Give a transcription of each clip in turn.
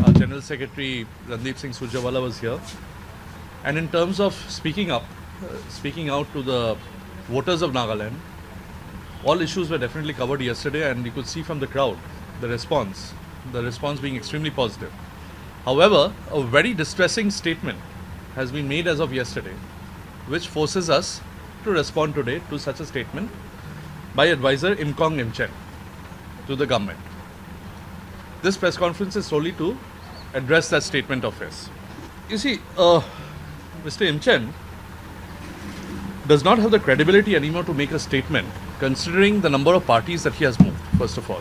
our General Secretary Randeep Singh Surjewala was here. And in terms of speaking out to the voters of Nagaland, all issues were definitely covered yesterday, and you could see from the crowd the response being extremely positive. However, a very distressing statement has been made as of yesterday, which forces us to respond today to such a statement by advisor Imkong Imchen to the government. This press conference is solely to address that statement of his. You see, Mr. Imchen does not have the credibility anymore to make a statement considering the number of parties that he has moved, first of all.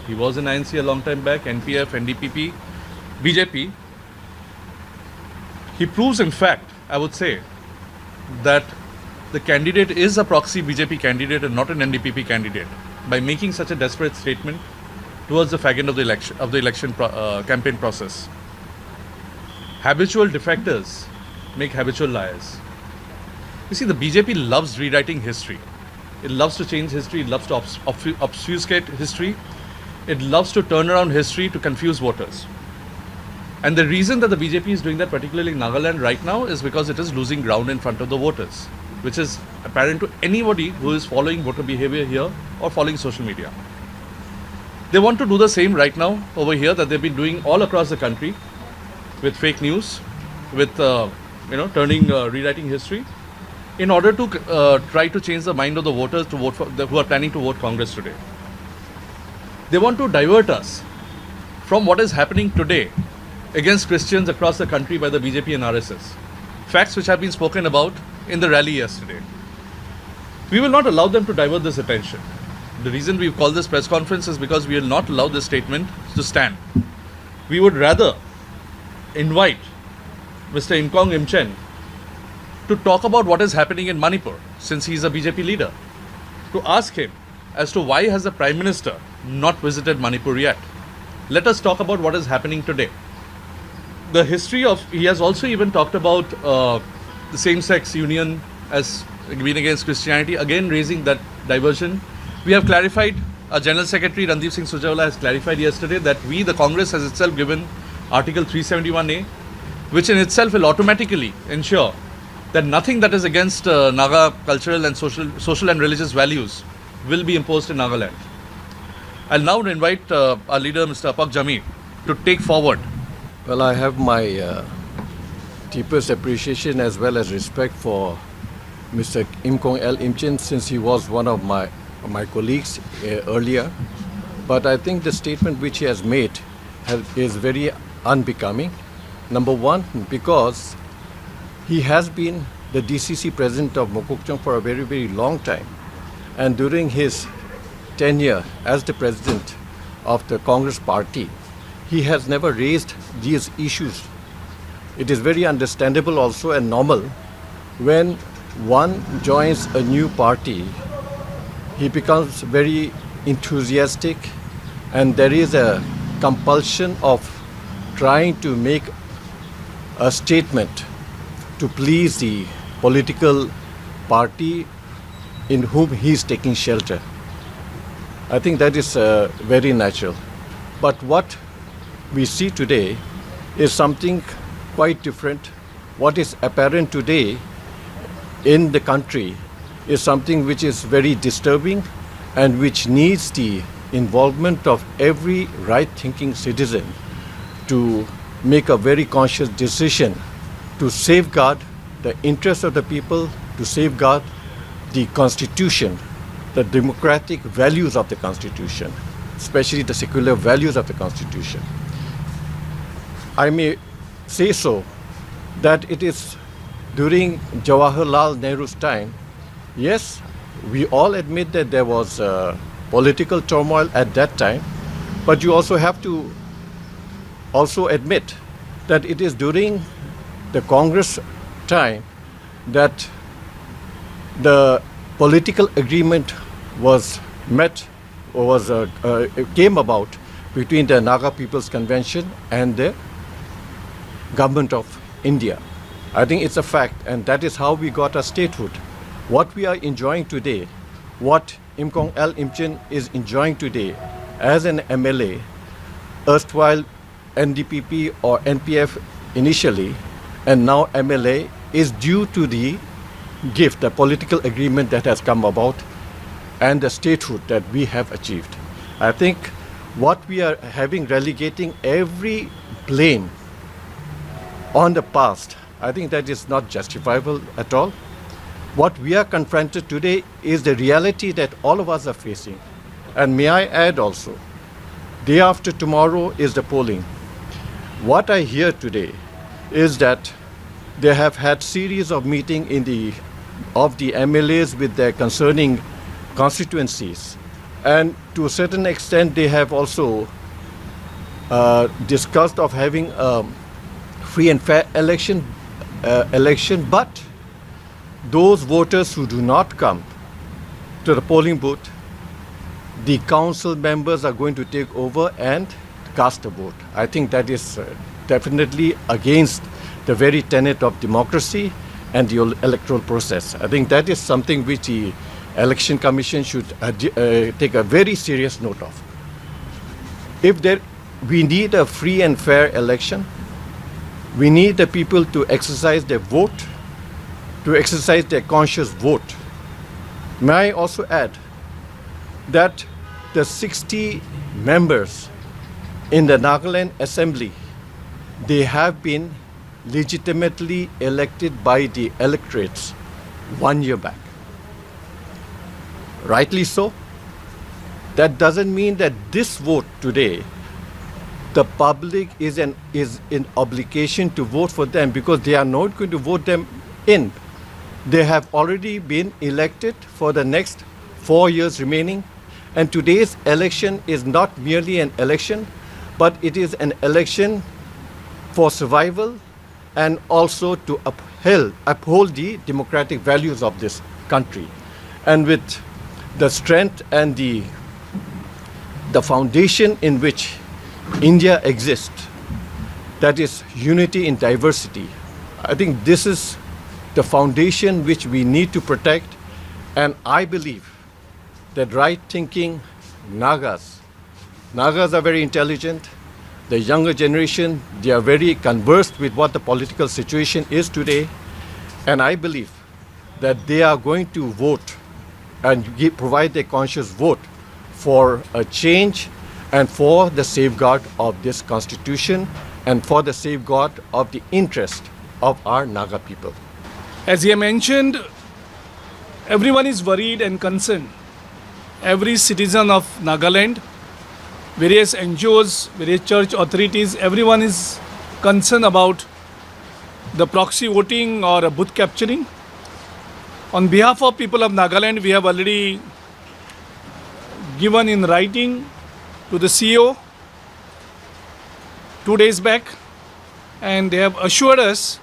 He was in INC a long time back, NPF, NDPP, BJP. He proves, in fact, I would say, that the candidate is a proxy BJP candidate and not an NDPP candidate by making such a desperate statement towards the fag end of the election campaign process. Habitual defectors make habitual liars. You see, the BJP loves rewriting history. It loves to change history. It loves to obfuscate history. It loves to turn around history to confuse voters. And the reason that the BJP is doing that, particularly in Nagaland right now, is because it is losing ground in front of the voters, which is apparent to anybody who is following voter behavior here or following social media. They want to do the same right now over here that they've been doing all across the country with fake news, with rewriting history, in order to try to change the mind of the voters to vote for who are planning to vote Congress today. They want to divert us from what is happening today against Christians across the country by the BJP and RSS. Facts which have been spoken about in the rally yesterday. We will not allow them to divert this attention. The reason we've called this press conference is because we will not allow this statement to stand. We would rather invite Mr. Imkong Imchen to talk about what is happening in Manipur, since he is a BJP leader, to ask him as to why has the Prime Minister not visited Manipur yet. Let us talk about what is happening today. The history of, he has also even talked about the same-sex union as being against Christianity, again raising that diversion. We have clarified, our General Secretary Randeep Singh Surjewala has clarified yesterday that we, the Congress, has itself given Article 371A, which in itself will automatically ensure that nothing that is against Naga cultural and social and religious values will be imposed in Nagaland. I'll now invite our leader, Mr. Apak Jami, to take forward. Well, I have my deepest appreciation as well as respect for Mr. Imkong L. Imchen, since he was one of my colleagues earlier. But I think the statement which he has made is very unbecoming. Number one, because he has been the DCC president of Mokokchung for a very, very long time. And during his tenure as the president of the Congress party, he has never raised these issues. It is very understandable also and normal when one joins a new party, he becomes very enthusiastic and there is a compulsion of trying to make a statement to please the political party in whom he is taking shelter. I think that is very natural. But what we see today is something quite different. What is apparent today in the country is something which is very disturbing and which needs the involvement of every right-thinking citizen to make a very conscious decision to safeguard the interests of the people, to safeguard the Constitution, the democratic values of the Constitution, especially the secular values of the Constitution. I may say so that it is during Jawaharlal Nehru's time. Yes, we all admit that there was political turmoil at that time, but you also have to also admit that it is during the Congress time that the political agreement was met or came about between the Naga People's Convention and the government of India. I think it's a fact, and that is how we got our statehood. What we are enjoying today, what Imkong L. Imchen is enjoying today as an MLA, erstwhile NDPP or NPF initially, and now MLA, is due to the gift, the political agreement that has come about, and the statehood that we have achieved. I think what we are having, relegating every blame on the past, I think that is not justifiable at all. What we are confronted today is the reality that all of us are facing. And may I add also, day after tomorrow is the polling. What I hear today is that they have had series of meetings of the MLAs with their concerning constituencies, and to a certain extent they have also discussed of having a free and fair election, but those voters who do not come to the polling booth, the council members are going to take over and cast a vote. I think that is definitely against the very tenet of democracy and the electoral process. I think that is something which the Election Commission should take a very serious note of. We need a free and fair election. We need the people to exercise their vote, to exercise their conscious vote. May I also add that the 60 members in the Nagaland Assembly, they have been legitimately elected by the electorates 1 year back. Rightly so. That doesn't mean that this vote today, the public is in obligation to vote for them, because they are not going to vote them in. They have already been elected for the next 4 years remaining, and today's election is not merely an election, but it is an election for survival and also to uphold the democratic values of this country. And with the strength and the foundation in which India exists, that is unity in diversity, I think this is the foundation which we need to protect. And I believe that right-thinking Nagas are very intelligent. The younger generation, they are very conversed with what the political situation is today. And I believe that they are going to vote and provide their conscious vote for a change and for the safeguard of this constitution and for the safeguard of the interest of our Naga people. As he mentioned, everyone is worried and concerned. Every citizen of Nagaland, various NGOs, various church authorities, everyone is concerned about the proxy voting or booth capturing. On behalf of people of Nagaland, we have already given in writing to the CEO 2 days back, and they have assured us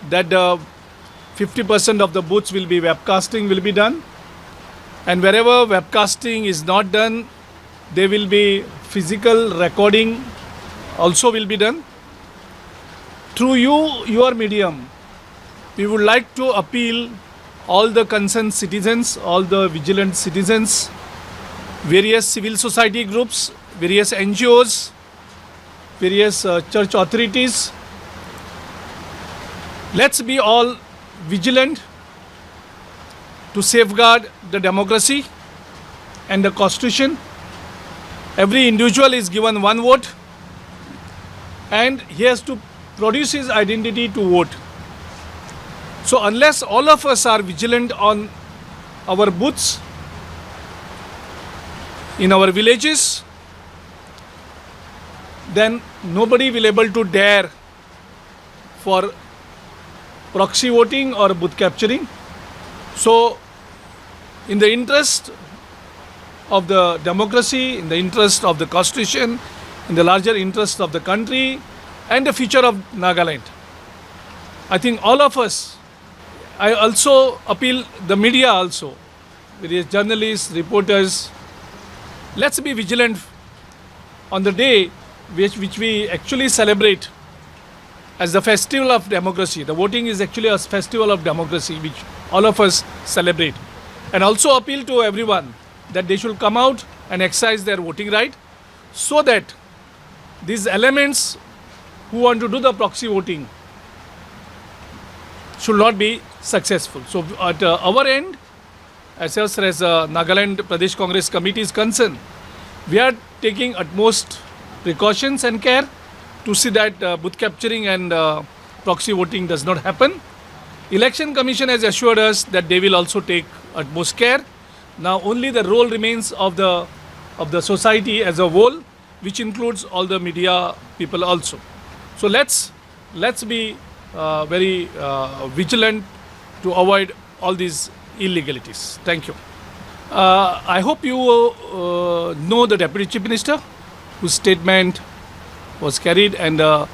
that 50% of the booths will be webcasting will be done, and wherever webcasting is not done, there will be physical recording also will be done. Through your medium, we would like to appeal all the concerned citizens, all the vigilant citizens, various civil society groups, various NGOs, various church authorities. Let's be all vigilant to safeguard the democracy and the constitution. Every individual is given one vote, and he has to produce his identity to vote. So unless all of us are vigilant on our booths, in our villages, then nobody will able to dare for proxy voting or booth capturing. So in the interest of the democracy, in the interest of the constitution, in the larger interest of the country and the future of Nagaland, I think all of us, I also appeal the media also, various journalists, reporters, let's be vigilant on the day which we actually celebrate as the festival of democracy. The voting is actually a festival of democracy which all of us celebrate. And also appeal to everyone that they should come out and exercise their voting right, so that these elements who want to do the proxy voting should not be successful. So at our end, as far as Nagaland Pradesh Congress Committee is concerned, we are taking utmost precautions and care to see that booth capturing and proxy voting does not happen. Election Commission has assured us that they will also take utmost care. Now only the role remains of the society as a whole, which includes all the media people also. So let's be very vigilant to avoid all these illegalities. Thank you. I hope you know the Deputy Chief Minister, whose statement was carried, and the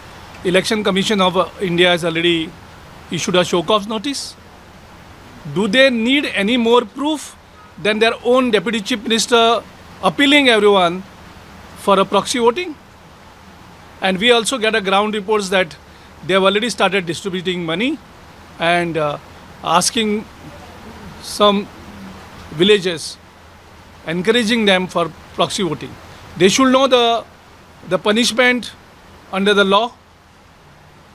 Election Commission of India has already issued a show cause notice. Do they need any more proof than their own Deputy Chief Minister appealing everyone for a proxy voting? And we also get a ground reports that they have already started distributing money and asking some villages, encouraging them for proxy voting. They should know the punishment under the law.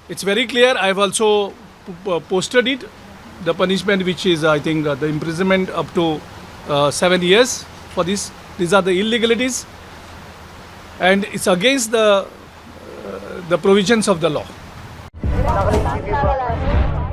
It's very clear. I have also posted it. The punishment, which is, I think, the imprisonment up to 7 years for this. These are the illegalities, and it's against the provisions of the law.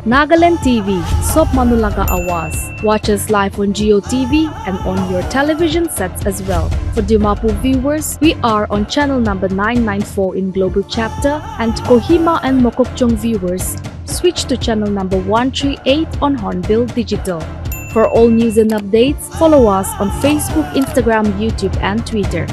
Nagaland TV, Sob Manulaga Awas. Watch us live on Geo TV and on your television sets as well. For Dimapur viewers, we are on channel number 994 in Global Chapter, and Kohima and Mokokchung viewers, switch to channel number 138 on Hornbill Digital. For all news and updates, follow us on Facebook, Instagram, YouTube, and Twitter.